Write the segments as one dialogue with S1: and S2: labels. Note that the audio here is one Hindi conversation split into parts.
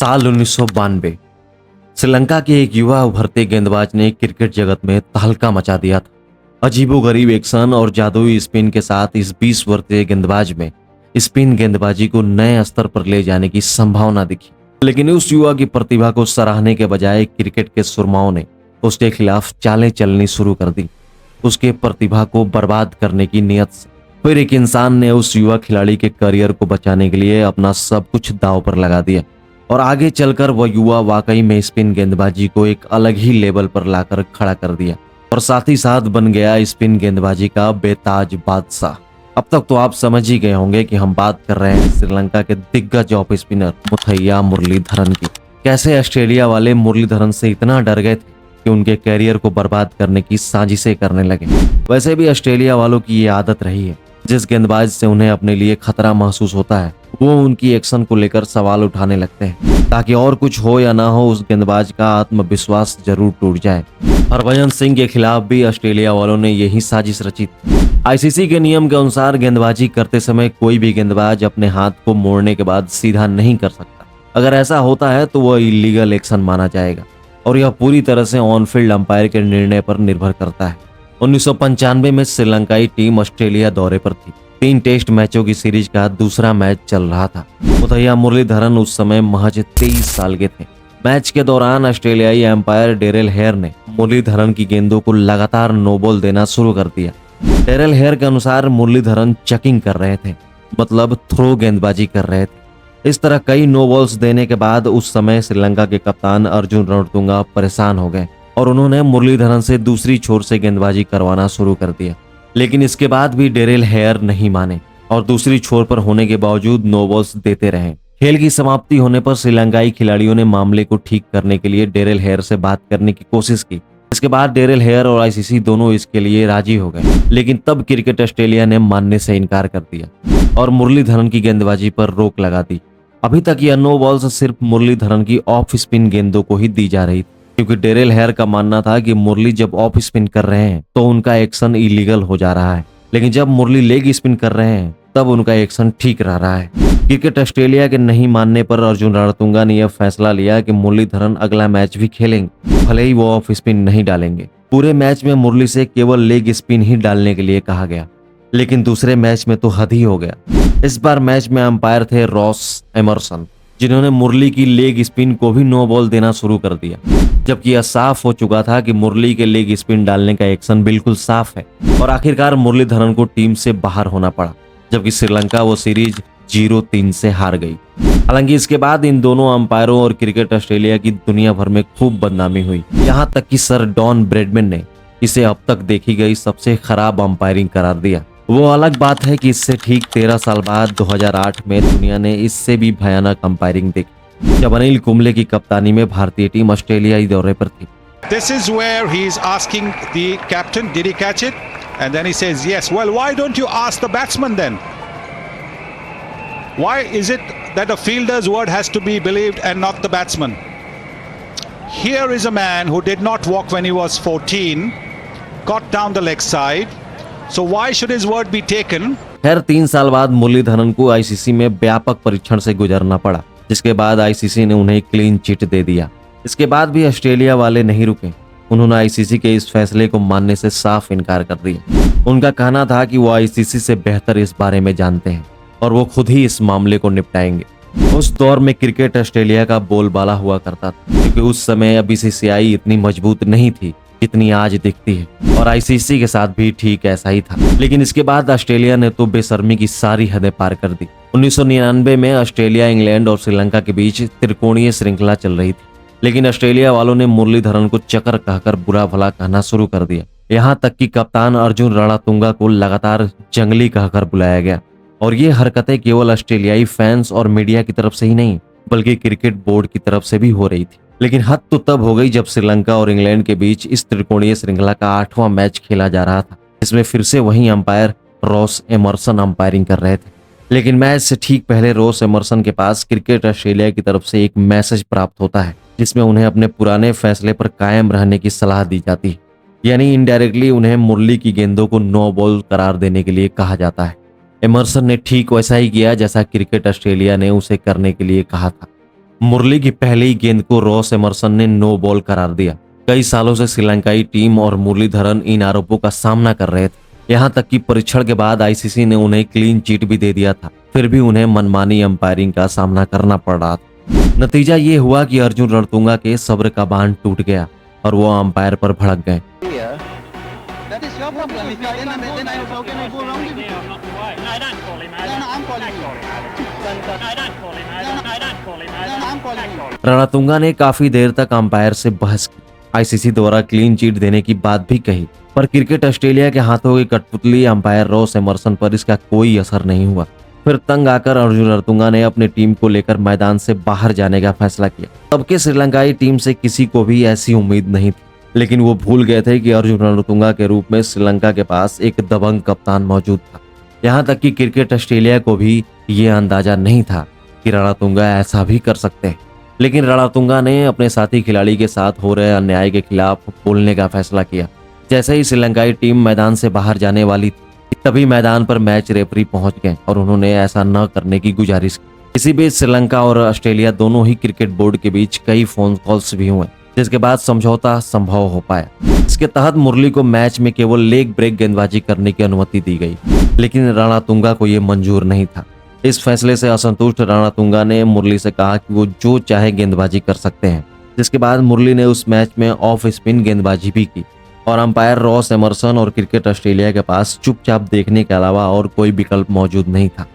S1: साल 1992 श्रीलंका के एक युवा उभरते गेंदबाज ने क्रिकेट जगत में तहलका मचा दिया था। अजीबोगरीब एक्शन और जादुई स्पिन के साथ इस 20 वर्षीय गेंदबाज में स्पिन गेंदबाजी को नए स्तर पर ले जाने की संभावना दिखी। लेकिन उस युवा की प्रतिभा को सराहने के बजाय क्रिकेट के सुरमाओं ने उसके खिलाफ चालें चलनी शुरू कर दी, उसके प्रतिभा को बर्बाद करने की नीयत से। फिर एक इंसान ने उस युवा खिलाड़ी के करियर को बचाने के लिए अपना सब कुछ दांव पर लगा दिया और आगे चलकर वह युवा वाकई में स्पिन गेंदबाजी को एक अलग ही लेवल पर लाकर खड़ा कर दिया और साथ ही साथ बन गया स्पिन गेंदबाजी का बेताज बादशाह। अब तक तो आप समझ ही गए होंगे कि हम बात कर रहे हैं श्रीलंका के दिग्गज ऑफ स्पिनर मुथैया मुरलीधरन की। कैसे ऑस्ट्रेलिया वाले मुरलीधरन से इतना डर गए थे कि उनके कैरियर को बर्बाद करने की साजिशें करने लगे। वैसे भी ऑस्ट्रेलिया वालों की ये आदत रही है, जिस गेंदबाज से उन्हें अपने लिए खतरा महसूस होता है वो उनकी एक्शन को लेकर सवाल उठाने लगते हैं, ताकि और कुछ हो या ना हो उस गेंदबाज का आत्मविश्वास जरूर टूट जाए। हरभजन सिंह के खिलाफ भी ऑस्ट्रेलिया वालों ने यही साजिश रची थी। आईसीसी के नियम के अनुसार गेंदबाजी करते समय कोई भी गेंदबाज अपने हाथ को मोड़ने के बाद सीधा नहीं कर सकता। अगर ऐसा होता है तो वह इलीगल एक्शन माना जाएगा और यह पूरी तरह से ऑन फील्ड अंपायर के निर्णय पर निर्भर करता है। 1995 में श्रीलंकाई टीम ऑस्ट्रेलिया दौरे पर थी। 3 टेस्ट मैचों की सीरीज का दूसरा मैच चल रहा था। मुथैया मुरलीधरन उस समय महज 23 साल के थे। मैच के दौरान ऑस्ट्रेलियाई एम्पायर डेरेल हेयर ने मुरलीधरन की गेंदों को लगातार नो बॉल देना शुरू कर दिया। डेरेल हेयर के अनुसार मुरलीधरन चेकिंग कर रहे थे, मतलब थ्रो गेंदबाजी कर रहे थे। इस तरह कई नो बॉल्स देने के बाद उस समय श्रीलंका के कप्तान अर्जुन रणतुंगा परेशान हो गए और उन्होंने मुरलीधरन से दूसरी छोर से गेंदबाजी करवाना शुरू कर दिया। लेकिन इसके बाद भी डेरेल हेयर नहीं माने और दूसरी छोर पर होने के बावजूद नो बॉल्स देते रहे। खेल की समाप्ति होने पर श्रीलंकाई खिलाड़ियों ने मामले को ठीक करने के लिए डेरेल हेयर से बात करने की कोशिश की। इसके बाद डेरेल हेयर और आईसीसी दोनों इसके लिए राजी हो गए, लेकिन तब क्रिकेट ऑस्ट्रेलिया ने मानने से इनकार कर दिया और मुरलीधरन की गेंदबाजी पर रोक लगा दी। अभी तक यह नो बॉल्स सिर्फ मुरलीधरन की ऑफ स्पिन गेंदों को ही दी जा रही थी, क्योंकि डेरेल हेयर का मानना था कि मुरली जब ऑफ स्पिन कर रहे हैं तो उनका एक्शन इलीगल हो जा रहा है, लेकिन जब मुरली लेग स्पिन कर रहे हैं तब उनका एक्शन ठीक रह रहा है। क्रिकेट ऑस्ट्रेलिया के नहीं मानने पर अर्जुन रणतुंगा ने यह फैसला लिया कि मुरलीधरन अगला मैच भी खेलेंगे, भले ही वो ऑफ स्पिन नहीं डालेंगे। पूरे मैच में मुरली से केवल लेग स्पिन ही डालने के लिए कहा गया, लेकिन दूसरे मैच में तो हद ही हो गया। इस बार मैच में अंपायर थे रॉस एमरसन, जिन्होंने मुरली की लेग स्पिन को भी नो बॉल देना शुरू कर दिया, जबकि यह साफ हो चुका था कि मुरली के लेग स्पिन डालने का एक्शन बिल्कुल साफ है। और आखिरकार मुरलीधरन को टीम से बाहर होना पड़ा, जबकि श्रीलंका वो सीरीज 0-3 से हार गई। हालांकि इसके बाद इन दोनों अंपायरों और क्रिकेट ऑस्ट्रेलिया की दुनिया भर में खूब बदनामी हुई, यहाँ तक कि सर डॉन ब्रैडमैन ने इसे अब तक देखी गई सबसे खराब अंपायरिंग करार दिया। वो अलग बात है कि इससे ठीक 13 साल बाद 2008 में दुनिया ने इससे भी भयानक अंपायरिंग देखी, जब अनिल कुंबले की कप्तानी में भारतीय टीम ऑस्ट्रेलियाई दौरे पर थी।
S2: This is where he is asking the captain, did he catch it? And then he says yes. Well, why don't you ask the batsman then? Why is it that a fielder's word has to be believed and not the batsman? Here is a man who did not walk when he was 14, got down the leg side. So why should his word be taken?
S1: खैर 3 साल बाद मुरलीधरन को आईसीसी में व्यापक परीक्षण से गुजरना पड़ा, जिसके बाद आईसीसी ने उन्हें क्लीन चिट दे दिया। इसके बाद भी ऑस्ट्रेलिया वाले नहीं रुके। उन्होंने आईसीसी के इस फैसले को मानने से साफ इनकार कर दिया। उनका कहना था कि वो आईसीसी से बेहतर इस बारे में जानते हैं और वो खुद ही इस मामले को निपटाएंगे। उस दौर में क्रिकेट ऑस्ट्रेलिया का बोलबाला हुआ करता था, क्योंकि उस समय बीसीसीआई इतनी मजबूत नहीं थी जितनी आज दिखती है, और आईसीसी के साथ भी ठीक ऐसा ही था। लेकिन इसके बाद ऑस्ट्रेलिया ने तो बेशर्मी की सारी हदें पार कर दी। 1999 में ऑस्ट्रेलिया, इंग्लैंड और श्रीलंका के बीच त्रिकोणीय श्रृंखला चल रही थी, लेकिन ऑस्ट्रेलिया वालों ने मुरलीधरन को चकर कहकर बुरा भला कहना शुरू कर दिया। यहाँ तक कि कप्तान अर्जुन रणतुंगा को लगातार जंगली कहकर बुलाया गया, और ये हरकतें केवल ऑस्ट्रेलियाई फैंस और मीडिया की तरफ से ही नहीं, बल्कि क्रिकेट बोर्ड की तरफ से भी हो रही थी। लेकिन हद तो तब हो गई जब श्रीलंका और इंग्लैंड के बीच इस त्रिकोणीय श्रृंखला का 8वां मैच खेला जा रहा था। इसमें फिर से वही अंपायर रॉस एमरसन अंपायरिंग कर रहे थे। लेकिन मैच से ठीक पहले रॉस एमरसन के पास क्रिकेट ऑस्ट्रेलिया की तरफ से एक मैसेज प्राप्त होता है, जिसमें उन्हें अपने पुराने फैसले पर कायम रहने की सलाह दी जाती है, यानी इनडायरेक्टली उन्हें मुरली की गेंदों को नो बॉल करार देने के लिए कहा जाता है। एमरसन ने ठीक वैसा ही किया जैसा क्रिकेट ऑस्ट्रेलिया ने उसे करने के लिए कहा था। मुरली की पहली ही गेंद को रॉस एमरसन ने नो बॉल करार दिया। कई सालों से श्रीलंकाई टीम और मुरलीधरन इन आरोपों का सामना कर रहे थे। यहाँ तक कि परीक्षण के बाद आईसीसी ने उन्हें क्लीन चिट भी दे दिया था, फिर भी उन्हें मनमानी अंपायरिंग का सामना करना पड़ रहा था। नतीजा ये हुआ कि अर्जुन रणतुंगा के सब्र का बांध टूट गया और वो अंपायर पर भड़क गए।
S3: That is your problem. If you are then how can I go around it?
S4: No, don't call him out.
S3: No, I'm calling you.
S4: No, don't call him out. No, don't call him out.
S3: No, I'm calling you.
S1: Ranatunga ने काफी देर तक अंपायर से बहस की, आईसीसी द्वारा क्लीन चिट देने की बात भी कही, पर क्रिकेट ऑस्ट्रेलिया के हाथों की कठपुतली अंपायर रॉस एमरसन पर इसका कोई असर नहीं हुआ। फिर तंग आकर अर्जुन रणतुंगा ने अपनी टीम को लेकर मैदान से बाहर जाने का फैसला किया। तब के श्रीलंकाई टीम से किसी को भी ऐसी उम्मीद नहीं थी, लेकिन वो भूल गए थे कि अर्जुन रणतुंगा के रूप में श्रीलंका के पास एक दबंग कप्तान मौजूद था। यहाँ तक कि क्रिकेट ऑस्ट्रेलिया को भी ये अंदाजा नहीं था कि रणतुंगा ऐसा भी कर सकते हैं। लेकिन रणतुंगा ने अपने साथी खिलाड़ी के साथ हो रहे अन्याय के खिलाफ बोलने का फैसला किया। जैसे ही श्रीलंकाई टीम मैदान से बाहर जाने वाली थी, तभी मैदान पर मैच रेफरी पहुंच गए और उन्होंने ऐसा न करने की गुजारिश की। इसी बीच श्रीलंका और ऑस्ट्रेलिया दोनों ही क्रिकेट बोर्ड के बीच कई फोन कॉल्स भी हुए, जिसके बाद समझौता संभव हो पाया। इसके तहत मुरली को मैच में केवल लेग ब्रेक गेंदबाजी करने की अनुमति दी गई, लेकिन रणतुंगा को यह मंजूर नहीं था। इस फैसले से असंतुष्ट रणतुंगा ने मुरली से कहा कि वो जो चाहे गेंदबाजी कर सकते हैं, जिसके बाद मुरली ने उस मैच में ऑफ स्पिन गेंदबाजी भी की और अंपायर रॉस एमरसन और क्रिकेट ऑस्ट्रेलिया के पास चुपचाप देखने के अलावा और कोई विकल्प मौजूद नहीं था।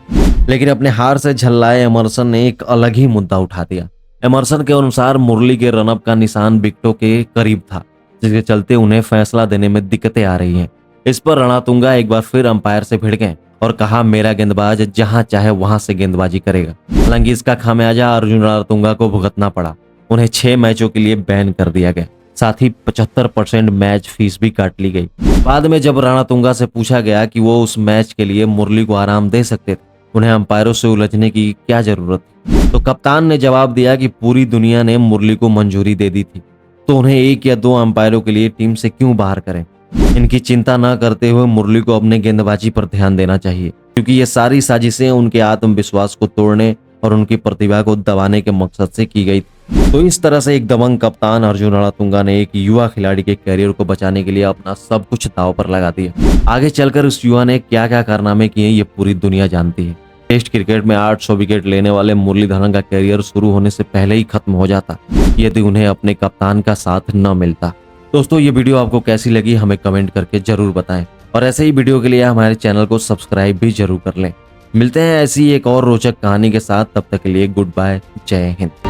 S1: लेकिन अपने हार से झल्लाए एमरसन ने एक अलग ही मुद्दा उठा दिया। एमरसन के अनुसार मुरली के रनअप का निशान विकेटों के करीब था, जिसके चलते उन्हें फैसला देने में दिक्कतें आ रही हैं। इस पर रणतुंगा एक बार फिर अंपायर से भिड़ गए और कहा, मेरा गेंदबाज जहां चाहे वहां से गेंदबाजी करेगा। हालांकि इसका खामियाजा अर्जुन रणतुंगा को भुगतना पड़ा। उन्हें 6 मैचों के लिए बैन कर दिया गया, साथ ही 75% मैच फीस भी काट ली गई। बाद में जब रणतुंगा से पूछा गया कि वो उस मैच के लिए मुरली को आराम दे सकते थे, उन्हें अंपायरों से उलझने की क्या जरूरत थी, तो कप्तान ने जवाब दिया कि पूरी दुनिया ने मुरली को मंजूरी दे दी थी, तो उन्हें 1 या 2 अंपायरों के लिए टीम से क्यों बाहर करें। इनकी चिंता न करते हुए मुरली को अपने गेंदबाजी पर ध्यान देना चाहिए, क्योंकि ये सारी साजिशें उनके आत्मविश्वास को तोड़ने और उनकी प्रतिभा को दबाने के मकसद से की गई थी। तो इस तरह से एक दबंग कप्तान अर्जुन रणतुंगा ने एक युवा खिलाड़ी के करियर को बचाने के लिए अपना सब कुछ दांव पर लगा दिया। आगे चलकर उस युवा ने क्या क्या कारनामे किए ये पूरी दुनिया जानती है। टेस्ट क्रिकेट में 800 विकेट लेने वाले मुरलीधरन का करियर शुरू होने से पहले ही खत्म हो जाता यदि उन्हें अपने कप्तान का साथ न मिलता। दोस्तों, ये वीडियो आपको कैसी लगी हमें कमेंट करके जरूर बताएं और ऐसे ही वीडियो के लिए हमारे चैनल को सब्सक्राइब भी जरूर कर लें। मिलते हैं ऐसी एक और रोचक कहानी के साथ, तब तक के लिए गुड बाय, जय हिंद।